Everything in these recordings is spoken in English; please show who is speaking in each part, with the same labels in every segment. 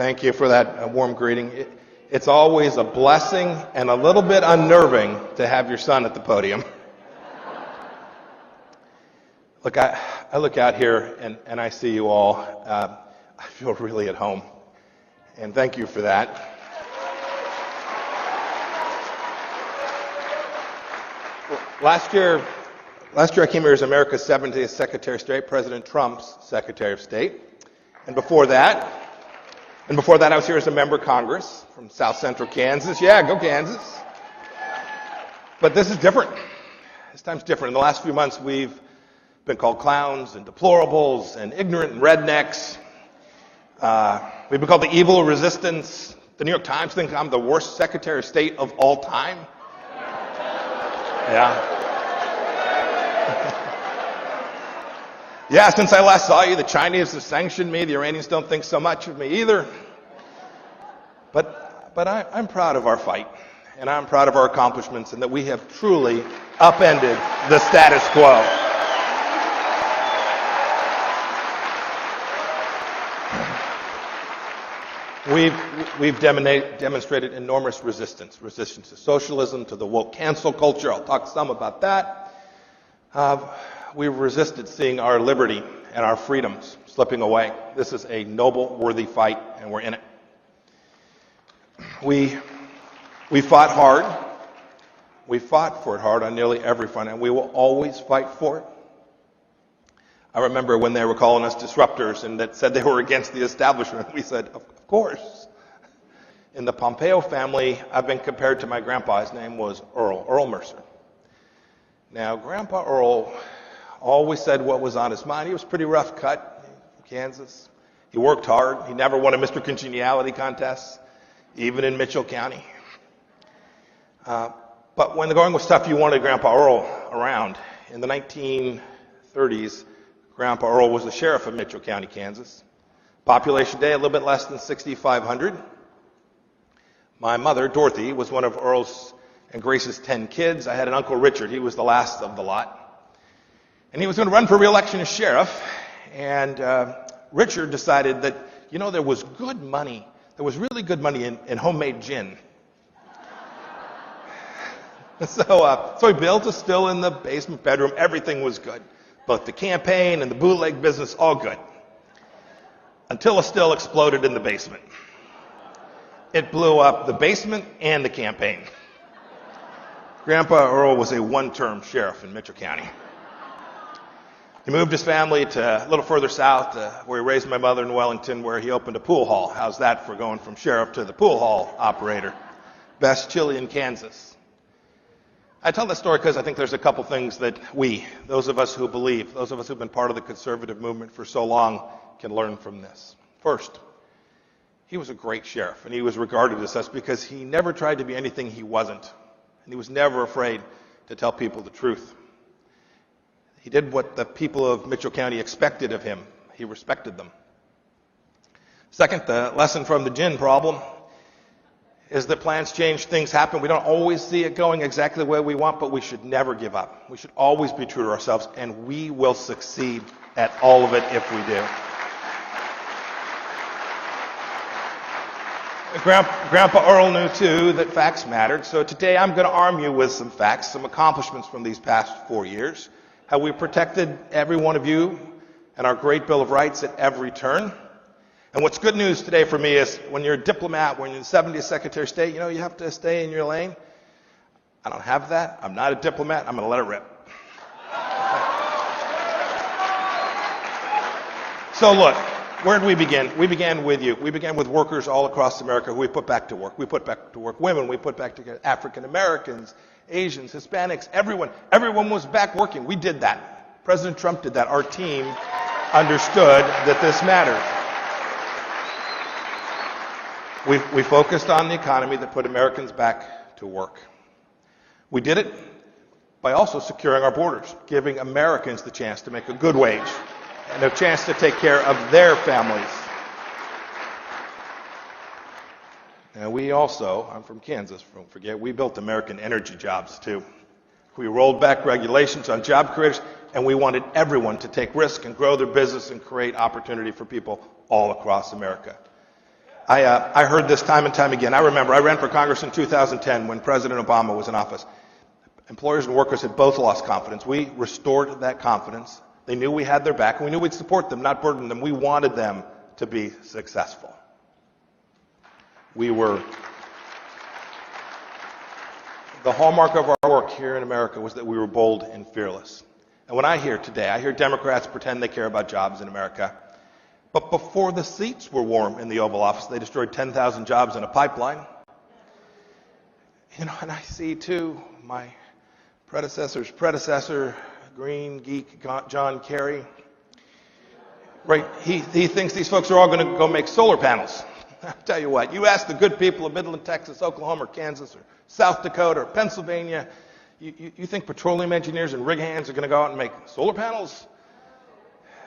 Speaker 1: Thank you for that warm greeting. It's always a blessing and a little bit unnerving to have your son at the podium. Look, I look out here and I see you all. I feel really at home. And thank you for that. Last year I came here as America's 70th Secretary of State, President Trump's Secretary of State. And before that, I was here as a member of Congress from South Central Kansas. Yeah, go Kansas. But this is different. This time's different. In the last few months, we've been called clowns and deplorables and ignorant and rednecks. We've been called the evil resistance. The New York Times thinks I'm the worst Secretary of State of all time. Yeah. Yeah, since I last saw you, the Chinese have sanctioned me. The Iranians don't think so much of me either. But I'm proud of our fight, and I'm proud of our accomplishments, and that we have truly upended the status quo. We've demonstrated enormous resistance to socialism, to the woke cancel culture. I'll talk some about that. We've resisted seeing our liberty and our freedoms slipping away. This is a noble, worthy fight, and we're in it. We fought hard. We fought for it hard on nearly every front, and we will always fight for it. I remember when they were calling us disruptors and that said they were against the establishment. We said, of course. In the Pompeio family, I've been compared to my grandpa. His name was Earl Mercer. Now, Grandpa Earl always said what was on his mind. He was pretty rough cut from Kansas. He worked hard. He never won a Mr. Congeniality contest, even in Mitchell County. But when the going was tough, you wanted Grandpa Earl around. In the 1930s, Grandpa Earl was the sheriff of Mitchell County, Kansas. Population day, a little bit less than 6,500. My mother, Dorothy, was one of Earl's and Grace's 10 kids. I had an Uncle Richard. He was the last of the lot. And he was going to run for re-election as sheriff. And Richard decided that, there was good money. There was really good money in homemade gin. So he built a still in the basement bedroom. Everything was good. Both the campaign and the bootleg business, all good. Until a still exploded in the basement. It blew up the basement and the campaign. Grandpa Earl was a one-term sheriff in Mitchell County. He moved his family to a little further south, where he raised my mother in Wellington, where he opened a pool hall. How's that for going from sheriff to the pool hall operator? Best chili in Kansas. I tell this story because I think there's a couple things that those of us who believe, those of us who've been part of the conservative movement for so long, can learn from this. First, he was a great sheriff, and he was regarded as such because he never tried to be anything he wasn't. And he was never afraid to tell people the truth. He did what the people of Mitchell County expected of him. He respected them. Second, the lesson from the gin problem is that plans change, things happen. We don't always see it going exactly the way we want, but we should never give up. We should always be true to ourselves, and we will succeed at all of it if we do. Grandpa Earl knew, too, that facts mattered. So today I'm going to arm you with some facts, some accomplishments from these past 4 years, how we protected every one of you and our great Bill of Rights at every turn. And what's good news today for me is when you're a diplomat, when you're the 70th Secretary of State, you have to stay in your lane. I don't have that. I'm not a diplomat. I'm going to let it rip. So look. Where did we begin? We began with you. We began with workers all across America who we put back to work. We put back to work women. We put back to African Americans, Asians, Hispanics, everyone. Everyone was back working. We did that. President Trump did that. Our team understood that this mattered. We focused on the economy that put Americans back to work. We did it by also securing our borders, giving Americans the chance to make a good wage and a chance to take care of their families. And we also, I'm from Kansas, don't forget, we built American energy jobs too. We rolled back regulations on job creators, and we wanted everyone to take risk and grow their business and create opportunity for people all across America. I heard this time and time again. I remember I ran for Congress in 2010 when President Obama was in office. Employers and workers had both lost confidence. We restored that confidence. They knew we had their back, and we knew we'd support them, not burden them. We wanted them to be successful. The hallmark of our work here in America was that we were bold and fearless. And when I hear Democrats pretend they care about jobs in America. But before the seats were warm in the Oval Office, they destroyed 10,000 jobs in a pipeline. And I see too my predecessor's predecessor, green geek John Kerry. Right, he thinks these folks are all going to go make solar panels. I'll tell you what, you ask the good people of Midland, Texas, Oklahoma, or Kansas, or South Dakota, or Pennsylvania, you think petroleum engineers and rig hands are going to go out and make solar panels?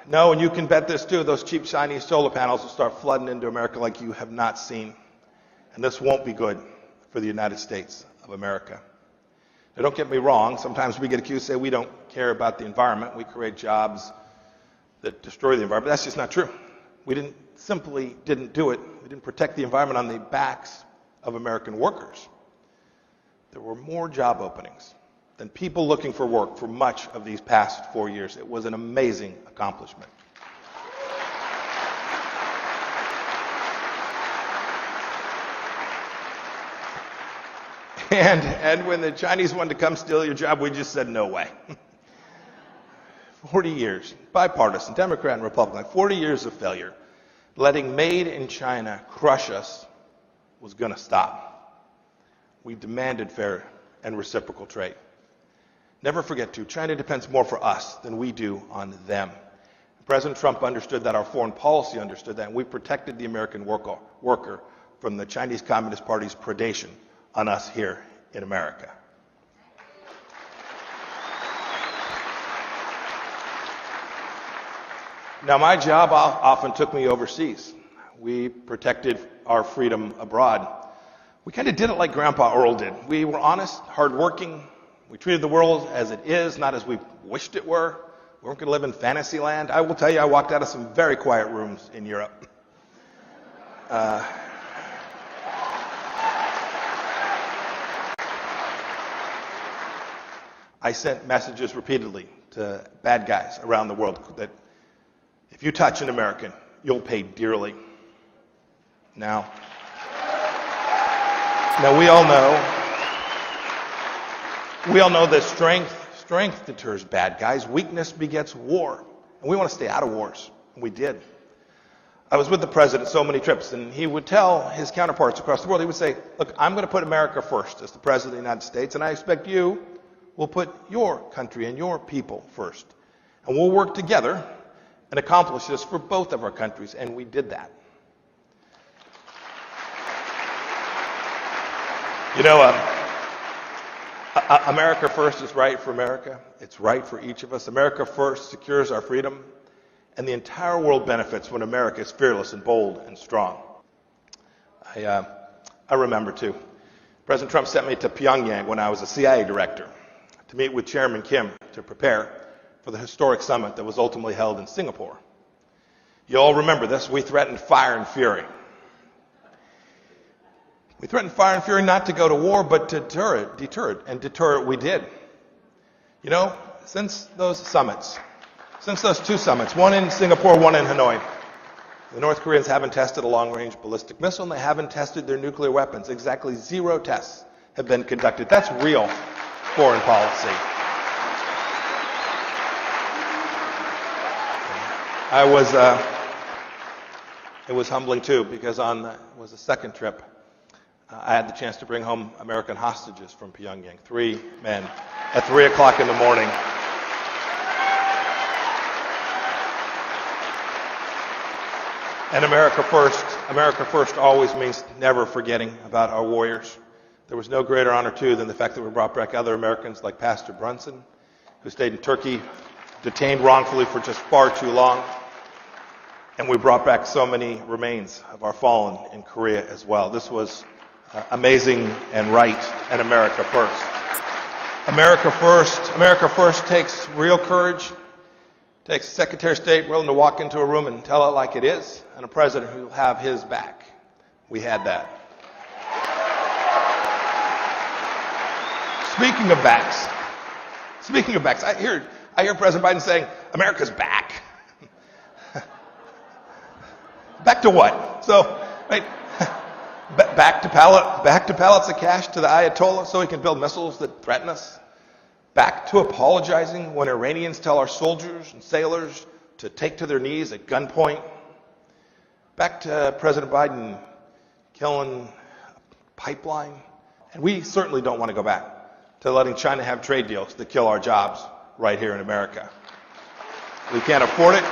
Speaker 1: No, and you can bet this too, those cheap Chinese solar panels will start flooding into America like you have not seen. And this won't be good for the United States of America. Now don't get me wrong, sometimes we get accused say we don't care about the environment, we create jobs that destroy the environment. That's just not true. We didn't do it. We didn't protect the environment on the backs of American workers. There were more job openings than people looking for work for much of these past 4 years. It was an amazing accomplishment. And when the Chinese wanted to come steal your job, we just said no way. 40 years, bipartisan, Democrat and Republican, 40 years of failure. Letting made in China crush us was going to stop. We demanded fair and reciprocal trade. Never forget too, China depends more for us than we do on them. President Trump understood that, our foreign policy understood that, and we protected the American worker from the Chinese Communist Party's predation on us here in America. Now, my job often took me overseas. We protected our freedom abroad. We kind of did it like Grandpa Earl did. We were honest, hardworking. We treated the world as it is, not as we wished it were. We weren't going to live in fantasy land. I will tell you, I walked out of some very quiet rooms in Europe. I sent messages repeatedly to bad guys around the world that if you touch an American, you'll pay dearly. Now we all know that strength deters bad guys. Weakness begets war. And we want to stay out of wars. And we did. I was with the president so many trips, and he would tell his counterparts across the world, he would say, look, I'm going to put America first as the president of the United States, and I expect you will put your country and your people first. And we'll work together and accomplish this for both of our countries, and we did that. You know, America first is right for America. It's right for each of us. America first secures our freedom, and the entire world benefits when America is fearless and bold and strong. I remember, too, President Trump sent me to Pyongyang when I was a CIA director to meet with Chairman Kim to prepare for the historic summit that was ultimately held in Singapore. You all remember this. We threatened fire and fury. We threatened fire and fury not to go to war, but to deter it, and deter it we did. You know, since those two summits, one in Singapore, one in Hanoi, the North Koreans haven't tested a long-range ballistic missile, and they haven't tested their nuclear weapons. Exactly 0 tests have been conducted. That's real foreign policy. It was humbling too, because it was the second trip. I had the chance to bring home American hostages from Pyongyang, 3 men at 3 o'clock in the morning. And America first always means never forgetting about our warriors. There was no greater honor, too, than the fact that we brought back other Americans like Pastor Brunson, who stayed in Turkey, detained wrongfully for just far too long. And we brought back so many remains of our fallen in Korea as well. This was amazing and right, and America first. America first takes real courage, takes a Secretary of State willing to walk into a room and tell it like it is, and a president who will have his back. We had that. Speaking of backs, I hear President Biden saying, America's back. Back to what? So, right, back to pallets of cash to the Ayatollah so he can build missiles that threaten us? Back to apologizing when Iranians tell our soldiers and sailors to take to their knees at gunpoint? Back to President Biden killing a pipeline? And we certainly don't want to go back to letting China have trade deals that kill our jobs right here in America. We can't afford it.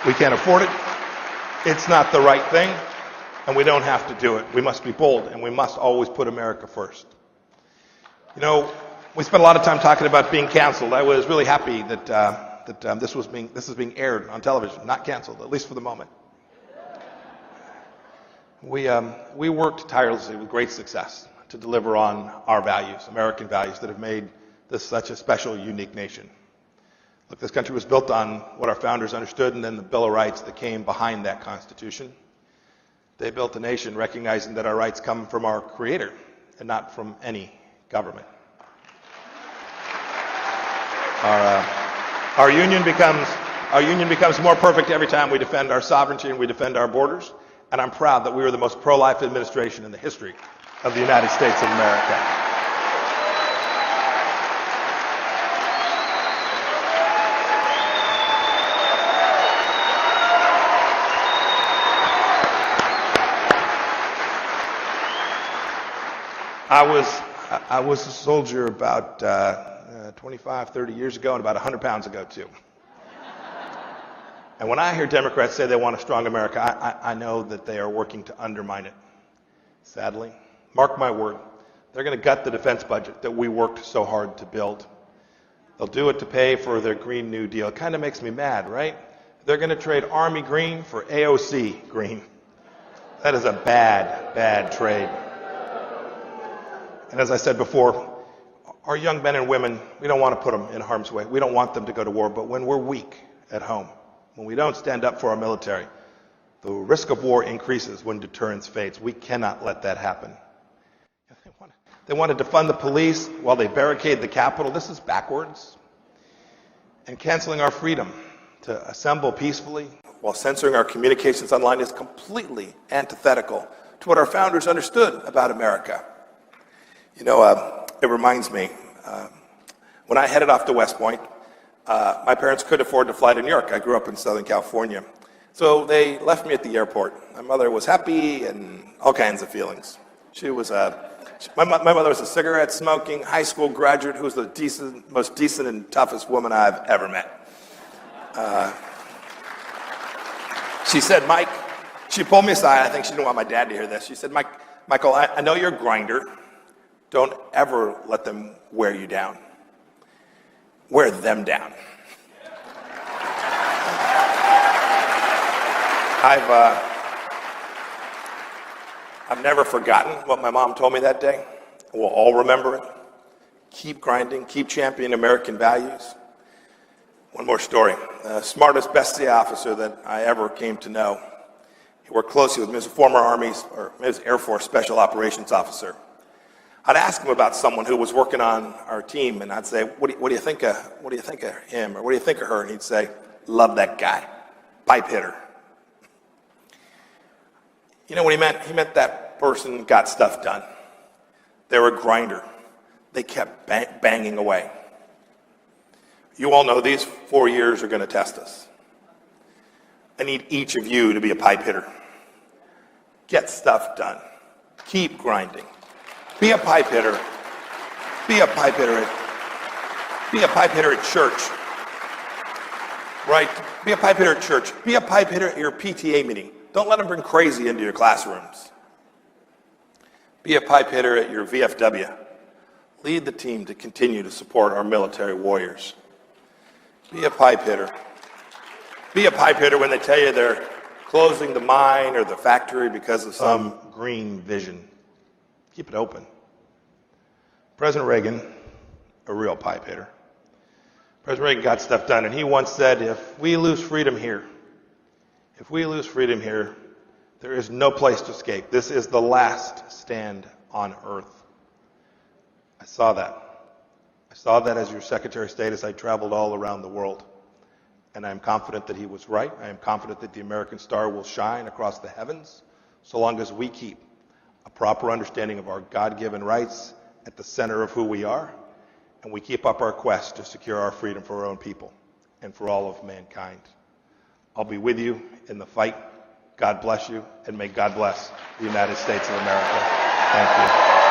Speaker 1: We can't afford it. It's not the right thing, and we don't have to do it. We must be bold, and we must always put America first. You know, we spent a lot of time talking about being canceled. I was really happy that this is being aired on television, not canceled, at least for the moment. We worked tirelessly with great success to deliver on our values, American values that have made this such a special, unique nation. Look, this country was built on what our founders understood and then the Bill of Rights that came behind that Constitution. They built a nation recognizing that our rights come from our Creator and not from any government. Our union becomes more perfect every time we defend our sovereignty and we defend our borders. And I'm proud that we were the most pro-life administration in the history of the United States of America. I was a soldier about 25, 30 years ago and about 100 pounds ago too. And when I hear Democrats say they want a strong America, I know that they are working to undermine it. Sadly, mark my word, they're going to gut the defense budget that we worked so hard to build. They'll do it to pay for their Green New Deal. It kind of makes me mad, right? They're going to trade Army green for AOC green. That is a bad, bad trade. And as I said before, our young men and women, we don't want to put them in harm's way. We don't want them to go to war, but when we're weak at home, when we don't stand up for our military, the risk of war increases when deterrence fades. We cannot let that happen. They want to defund the police while they barricade the Capitol. This is backwards. And canceling our freedom to assemble peacefully while censoring our communications online is completely antithetical to what our founders understood about America. You know, it reminds me, when I headed off to West Point, my parents couldn't afford to fly to New York. I grew up in Southern California. So they left me at the airport. My mother was happy and all kinds of feelings. My mother was a cigarette-smoking high school graduate who was the most decent and toughest woman I've ever met. She said, Mike, she pulled me aside. I think she didn't want my dad to hear this. She said, Michael, I know you're a grinder. Don't ever let them wear you down. Wear them down. I've never forgotten what my mom told me that day. We'll all remember it. Keep grinding, keep championing American values. One more story. The smartest, best CIA officer that I ever came to know. He worked closely with me as a former Air Force Special Operations officer. I'd ask him about someone who was working on our team, and I'd say, what do you think of him, or what do you think of her? And he'd say, love that guy, pipe hitter. You know what he meant? He meant that person got stuff done. They were a grinder. They kept banging away. You all know these 4 years are going to test us. I need each of you to be a pipe hitter. Get stuff done. Keep grinding. Be a pipe hitter. Be a pipe hitter at church. Right? Be a pipe hitter at church. Be a pipe hitter at your PTA meeting. Don't let them bring crazy into your classrooms. Be a pipe hitter at your VFW. Lead the team to continue to support our military warriors. Be a pipe hitter. Be a pipe hitter when they tell you they're closing the mine or the factory because of some green vision. Keep it open. President Reagan, a real pipe hitter. President Reagan got stuff done, and he once said, if we lose freedom here, There is no place to escape. This is the last stand on earth. I saw that. I saw that as your Secretary of State as I traveled all around the world. And I am confident that he was right. I am confident that the American star will shine across the heavens so long as we keep a proper understanding of our God-given rights at the center of who we are, and we keep up our quest to secure our freedom for our own people and for all of mankind. I'll be with you in the fight. God bless you, and may God bless the United States of America. Thank you.